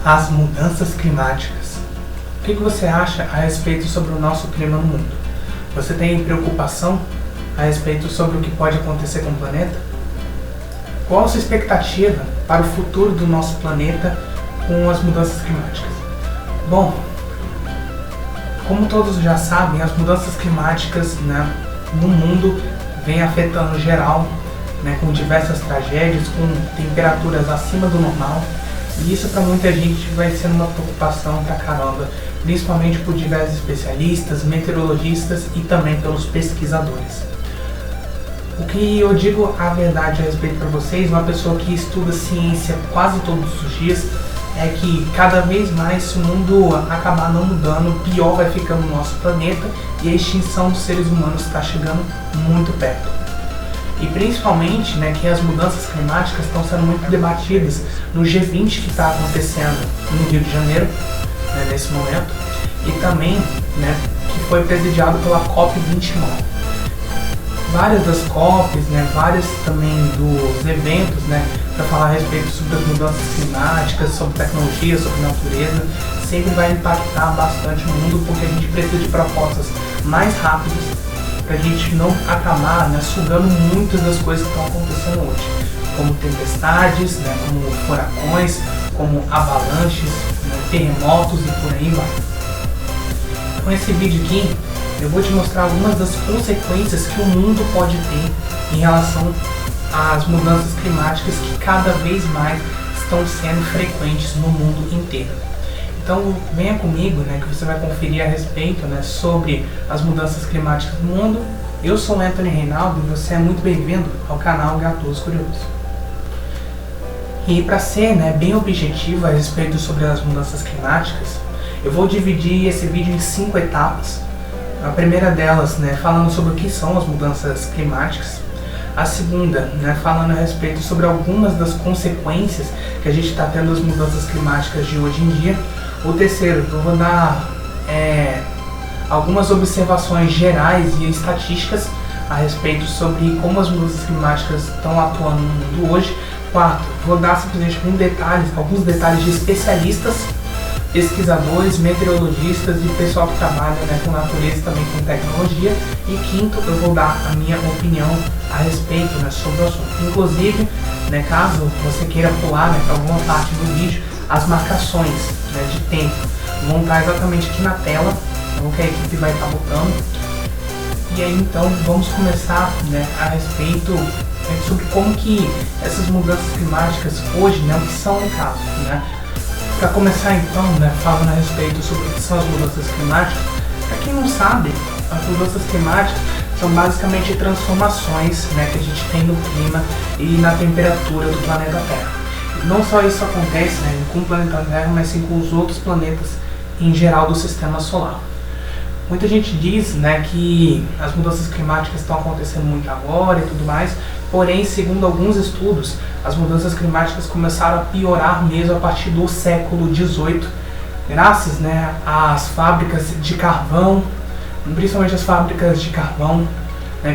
As mudanças climáticas. O que você acha a respeito sobre o nosso clima no mundo? Você tem preocupação a respeito sobre o que pode acontecer com o planeta? Qual a sua expectativa para o futuro do nosso planeta com as mudanças climáticas? Bom, como todos já sabem, as mudanças climáticas, no mundo vêm afetando geral, com diversas tragédias, com temperaturas acima do normal. E isso para muita gente vai sendo uma preocupação pra caramba, principalmente por diversos especialistas, meteorologistas e também pelos pesquisadores. O que eu digo a verdade a respeito para vocês, uma pessoa que estuda ciência quase todos os dias, é que cada vez mais, se o mundo acabar não mudando, pior vai ficando o nosso planeta e a extinção dos seres humanos está chegando muito perto. E principalmente que as mudanças climáticas estão sendo muito debatidas no G20 que está acontecendo no Rio de Janeiro, nesse momento, e também que foi presidiado pela COP29. Várias das COPs, vários também dos eventos para falar a respeito sobre as mudanças climáticas, sobre tecnologia, sobre natureza, sempre vai impactar bastante o mundo, porque a gente precisa de propostas mais rápidas para a gente não acabar sugando muitas das coisas que estão acontecendo hoje, como tempestades, como furacões, como avalanches, terremotos e por aí vai. Com esse vídeo aqui, eu vou te mostrar algumas das consequências que o mundo pode ter em relação às mudanças climáticas que cada vez mais estão sendo frequentes no mundo inteiro. Então venha comigo, que você vai conferir a respeito sobre as mudanças climáticas no mundo. Eu sou o Anthony Reinaldo e você é muito bem-vindo ao canal Gatoso Curioso. E para ser bem objetivo a respeito sobre as mudanças climáticas, eu vou dividir esse vídeo em 5 etapas. A primeira delas, falando sobre o que são as mudanças climáticas. A segunda, falando a respeito sobre algumas das consequências que a gente está tendo das mudanças climáticas de hoje em dia. O terceiro, eu vou dar algumas observações gerais e estatísticas a respeito sobre como as mudanças climáticas estão atuando no mundo hoje. Quarto, vou dar simplesmente alguns detalhes de especialistas, pesquisadores, meteorologistas e pessoal que trabalha com natureza e também com tecnologia. E quinto, eu vou dar a minha opinião a respeito sobre o assunto. Inclusive, caso você queira pular para alguma parte do vídeo, as marcações de tempo vão estar exatamente aqui na tela, que a equipe vai estar botando. E aí então vamos começar a respeito sobre como que essas mudanças climáticas hoje, o que são no caso. Para começar então, falando a respeito sobre o que são as mudanças climáticas, para quem não sabe, as mudanças climáticas são basicamente transformações que a gente tem no clima e na temperatura do planeta Terra. Não só isso acontece com o planeta Terra, mas sim com os outros planetas em geral do sistema solar. Muita gente diz que as mudanças climáticas estão acontecendo muito agora e tudo mais, porém, segundo alguns estudos, as mudanças climáticas começaram a piorar mesmo a partir do século XVIII, graças às fábricas de carvão, principalmente as fábricas de carvão,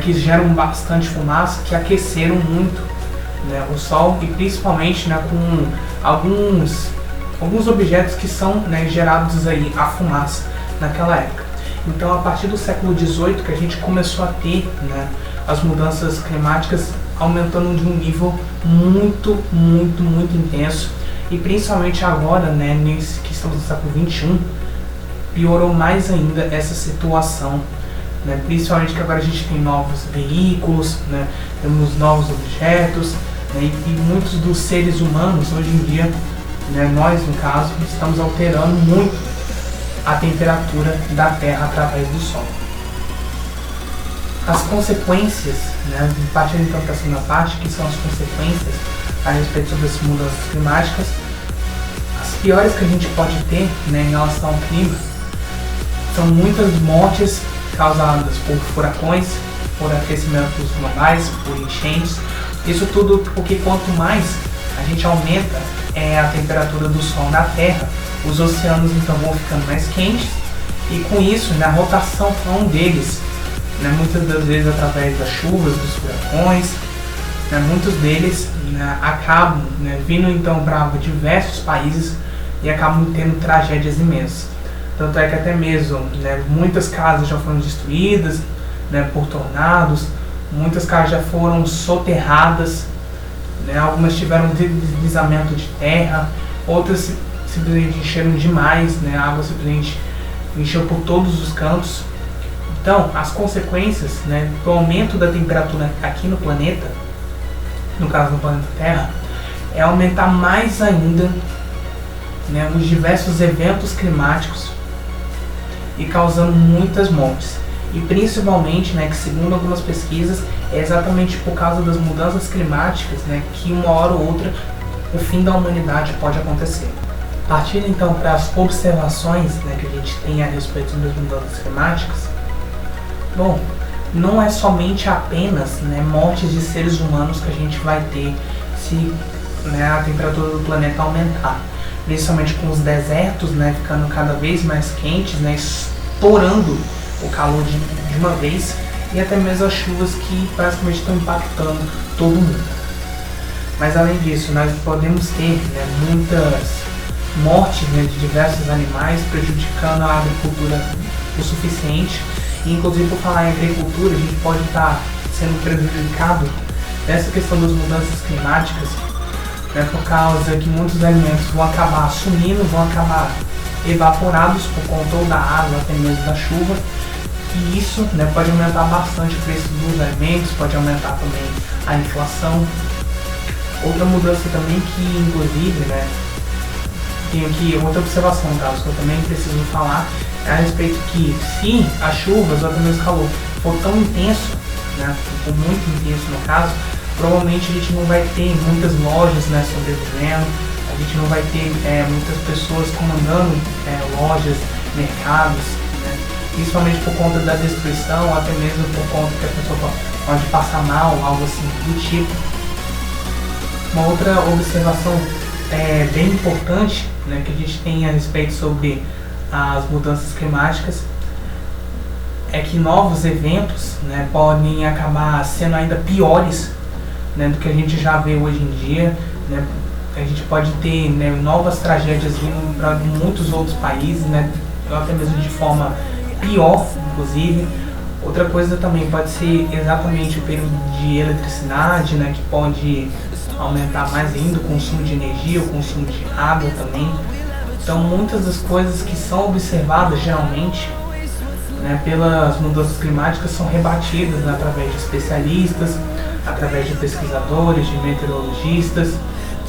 que geram bastante fumaça, que aqueceram muito o Sol, e principalmente com alguns objetos que são gerados aí a fumaça naquela época. Então, a partir do século XVIII que a gente começou a ter as mudanças climáticas aumentando de um nível muito, muito, muito intenso, e principalmente agora, nesse que estamos no século XXI, piorou mais ainda essa situação, principalmente que agora a gente tem novos veículos, temos novos objetos, e muitos dos seres humanos hoje em dia, nós no caso, estamos alterando muito a temperatura da Terra através do Sol. As consequências, partindo então para a segunda parte, que são as consequências a respeito sobre as mudanças climáticas, as piores que a gente pode ter em relação ao clima são muitas mortes causadas por furacões, por aquecimentos globais, por enchentes. Isso tudo porque quanto mais a gente aumenta a temperatura do Sol na Terra, os oceanos então vão ficando mais quentes, e com isso a rotação para um deles, muitas das vezes através das chuvas, dos furacões, muitos deles acabam vindo então para diversos países e acabam tendo tragédias imensas. Tanto é que até mesmo, né, muitas casas já foram destruídas, né, por tornados, muitas casas já foram soterradas, né, algumas tiveram deslizamento de terra, outras simplesmente encheram demais, né, a água simplesmente encheu por todos os cantos. Então, as consequências, né, do aumento da temperatura aqui no planeta, no caso do planeta Terra, é aumentar mais ainda, né, os diversos eventos climáticos e causando muitas mortes. E principalmente, né, que segundo algumas pesquisas, é exatamente por causa das mudanças climáticas, né, que uma hora ou outra o fim da humanidade pode acontecer. Partindo então para as observações, né, que a gente tem a respeito das mudanças climáticas, bom, não é somente apenas, né, mortes de seres humanos que a gente vai ter se, né, a temperatura do planeta aumentar, principalmente com os desertos, né, ficando cada vez mais quentes, né, estourando o calor de uma vez, e até mesmo as chuvas que basicamente estão impactando todo mundo. Mas além disso, nós podemos ter, né, muitas mortes, né, de diversos animais, prejudicando a agricultura o suficiente. E, inclusive, por falar em agricultura, a gente pode estar sendo prejudicado nessa questão das mudanças climáticas, né, por causa que muitos alimentos vão acabar sumindo, vão acabar evaporados por conta ou da água, até mesmo da chuva. E isso, né, pode aumentar bastante o preço dos alimentos, pode aumentar também a inflação. Outra mudança também que, inclusive, né, tenho aqui outra observação, Carlos, que eu também preciso falar, é a respeito que se as chuvas ou até mesmo o calor for tão intenso, né, for muito intenso no caso, provavelmente a gente não vai ter muitas lojas, né, sobrevivendo, a gente não vai ter muitas pessoas comandando lojas, mercados, né, principalmente por conta da destruição, até mesmo por conta que a pessoa pode passar mal, algo assim do tipo. Uma outra observação bem importante, né, que a gente tem a respeito sobre as mudanças climáticas é que novos eventos, né, podem acabar sendo ainda piores, né, do que a gente já vê hoje em dia, né. A gente pode ter, né, novas tragédias vindo para muitos outros países, né, até mesmo de forma pior, inclusive. Outra coisa também pode ser exatamente o período de eletricidade, né, que pode aumentar mais ainda o consumo de energia, o consumo de água também. Então, muitas das coisas que são observadas geralmente, né, pelas mudanças climáticas são rebatidas, né, através de especialistas, através de pesquisadores, de meteorologistas,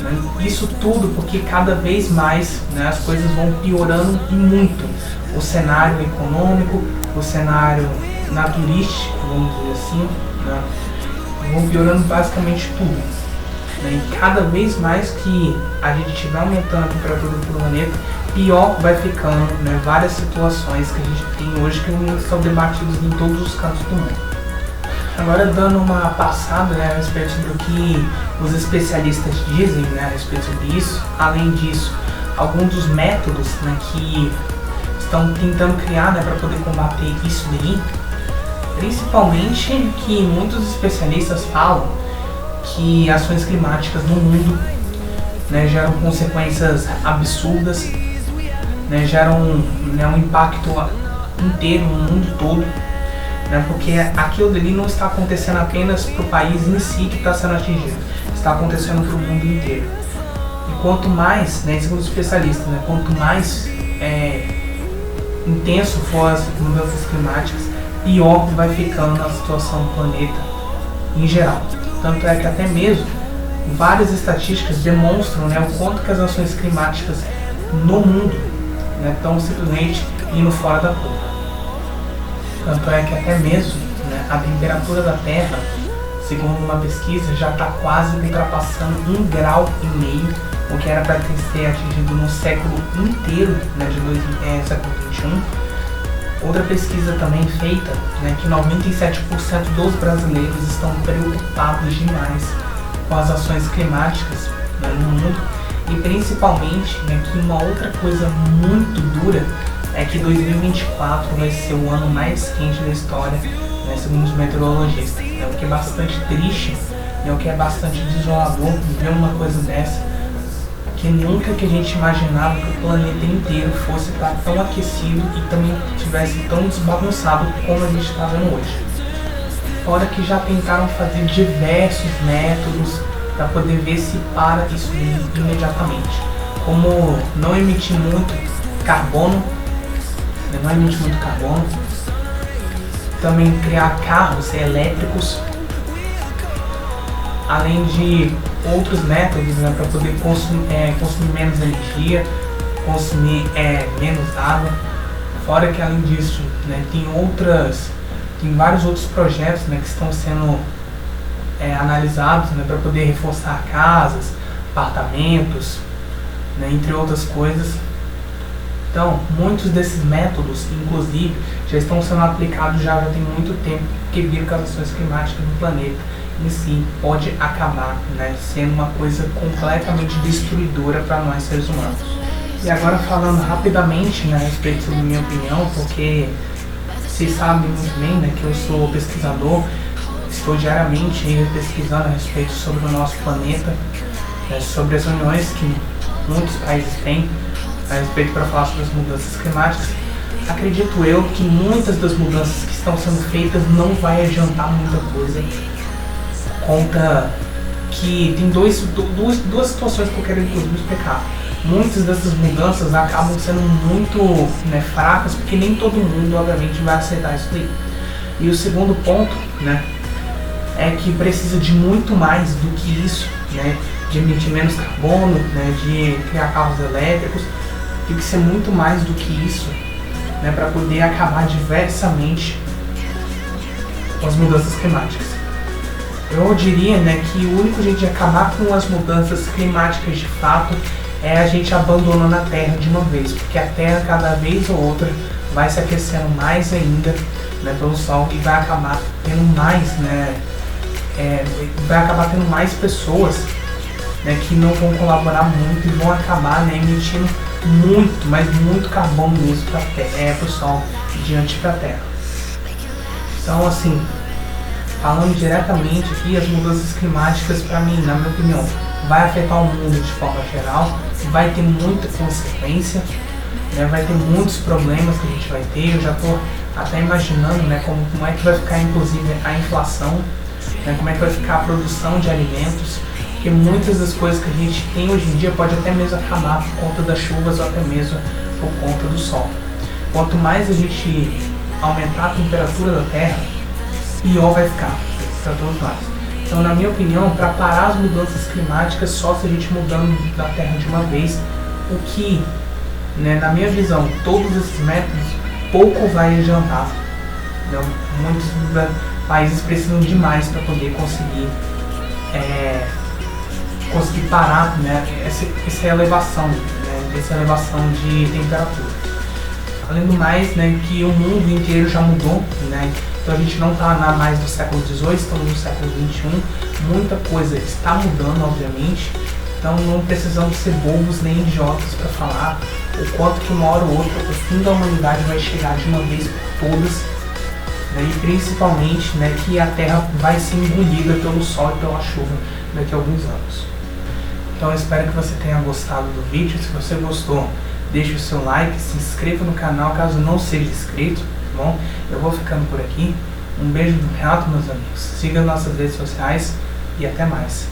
né. Isso tudo porque cada vez mais, né, as coisas vão piorando e muito. O cenário econômico, o cenário naturístico, vamos dizer assim, né, vão piorando basicamente tudo. E cada vez mais que a gente estiver aumentando a temperatura do planeta, pior vai ficando, né, várias situações que a gente tem hoje que são debatidas em todos os cantos do mundo. Agora, dando uma passada, né, a respeito do que os especialistas dizem, né, a respeito sobre isso. Além disso, alguns dos métodos, né, que estão tentando criar, né, para poder combater isso daí, principalmente que muitos especialistas falam que ações climáticas no mundo, né, geram consequências absurdas, né, geram, né, um impacto inteiro no mundo todo, né, porque aquilo dali não está acontecendo apenas para o país em si que está sendo atingido, está acontecendo para o mundo inteiro. E quanto mais, né, segundo os especialistas, né, quanto mais intenso for as mudanças climáticas, pior vai ficando a situação do planeta em geral. Tanto é que até mesmo várias estatísticas demonstram, né, o quanto que as ações climáticas no mundo, né, estão simplesmente indo fora da curva. Tanto é que até mesmo, né, a temperatura da Terra, segundo uma pesquisa, já está quase ultrapassando 1,5 grau, o que era para ter atingido no século inteiro, né, de século XXI. Outra pesquisa também feita, né, que 97% dos brasileiros estão preocupados demais com as ações climáticas, né, no mundo, e principalmente, né, que uma outra coisa muito dura é que 2024 vai ser o ano mais quente da história, né, segundo os meteorologistas, né, o que é bastante triste, né, o que é bastante desolador ver uma coisa dessa, que nunca que a gente imaginava que o planeta inteiro fosse estar tão aquecido e também estivesse tão desbagunçado como a gente está vendo hoje. Fora que já tentaram fazer diversos métodos para poder ver se para isso imediatamente, como não emitir muito carbono, também criar carros elétricos, além de outros métodos, né, para poder consumir menos energia, consumir menos água. Fora que além disso, né, tem vários outros projetos, né, que estão sendo analisados, né, para poder reforçar casas, apartamentos, né, entre outras coisas. Então, muitos desses métodos, inclusive, já estão sendo aplicados já tem muito tempo, porque viram que as ações climáticas no planeta em si pode acabar, né, sendo uma coisa completamente destruidora para nós seres humanos. E agora falando rapidamente, né, a respeito da minha opinião, porque vocês sabem muito bem, né, que eu sou pesquisador, estou diariamente pesquisando a respeito sobre o nosso planeta, né, sobre as reuniões que muitos países têm a respeito para falar sobre as mudanças climáticas. Acredito eu que muitas das mudanças que estão sendo feitas não vai adiantar muita coisa. Conta que tem duas situações que eu quero inclusive explicar. Muitas dessas mudanças acabam sendo muito, né, fracas, porque nem todo mundo obviamente vai aceitar isso daí. E o segundo ponto, né, é que precisa de muito mais do que isso, né, de emitir menos carbono, né, de criar carros elétricos. Tem que ser muito mais do que isso, né, para poder acabar diversamente com as mudanças climáticas. Eu diria, né, que o único jeito de acabar com as mudanças climáticas de fato é a gente abandonando a Terra de uma vez, porque a Terra cada vez ou outra vai se aquecendo mais ainda, né, pelo Sol, e vai acabar tendo mais, né, mais pessoas, né, que não vão colaborar muito e vão acabar, né, emitindo muito, mas muito carbono mesmo para o Sol diante da Terra. Então, assim, falando diretamente aqui, as mudanças climáticas, para mim, na minha opinião, vai afetar o mundo de forma geral, vai ter muita consequência, né, vai ter muitos problemas que a gente vai ter. Eu já estou até imaginando, né, como é que vai ficar, inclusive, a inflação, né, como é que vai ficar a produção de alimentos, porque muitas das coisas que a gente tem hoje em dia pode até mesmo acabar por conta das chuvas ou até mesmo por conta do sol. Quanto mais a gente aumentar a temperatura da Terra, pior vai ficar para todos nós. Então, na minha opinião, para parar as mudanças climáticas, só se a gente mudando da Terra de uma vez, o que, né, na minha visão, todos esses métodos pouco vai adiantar. Então, muitos países precisam demais para poder conseguir parar, né, essa elevação, né, essa elevação de temperatura. Além do mais, né, que o mundo inteiro já mudou, né, então a gente não está mais no século XVIII, estamos no século XXI, muita coisa está mudando, obviamente, então não precisamos ser bobos nem idiotas para falar o quanto que uma hora ou outra o fim da humanidade vai chegar de uma vez por todas, né, e principalmente, né, que a Terra vai ser engolida pelo Sol e pela chuva daqui a alguns anos. Então eu espero que você tenha gostado do vídeo. Se você gostou, deixe o seu like, se inscreva no canal caso não seja inscrito, tá bom? Eu vou ficando por aqui. Um beijo do Renato, meus amigos. Siga nossas redes sociais e até mais.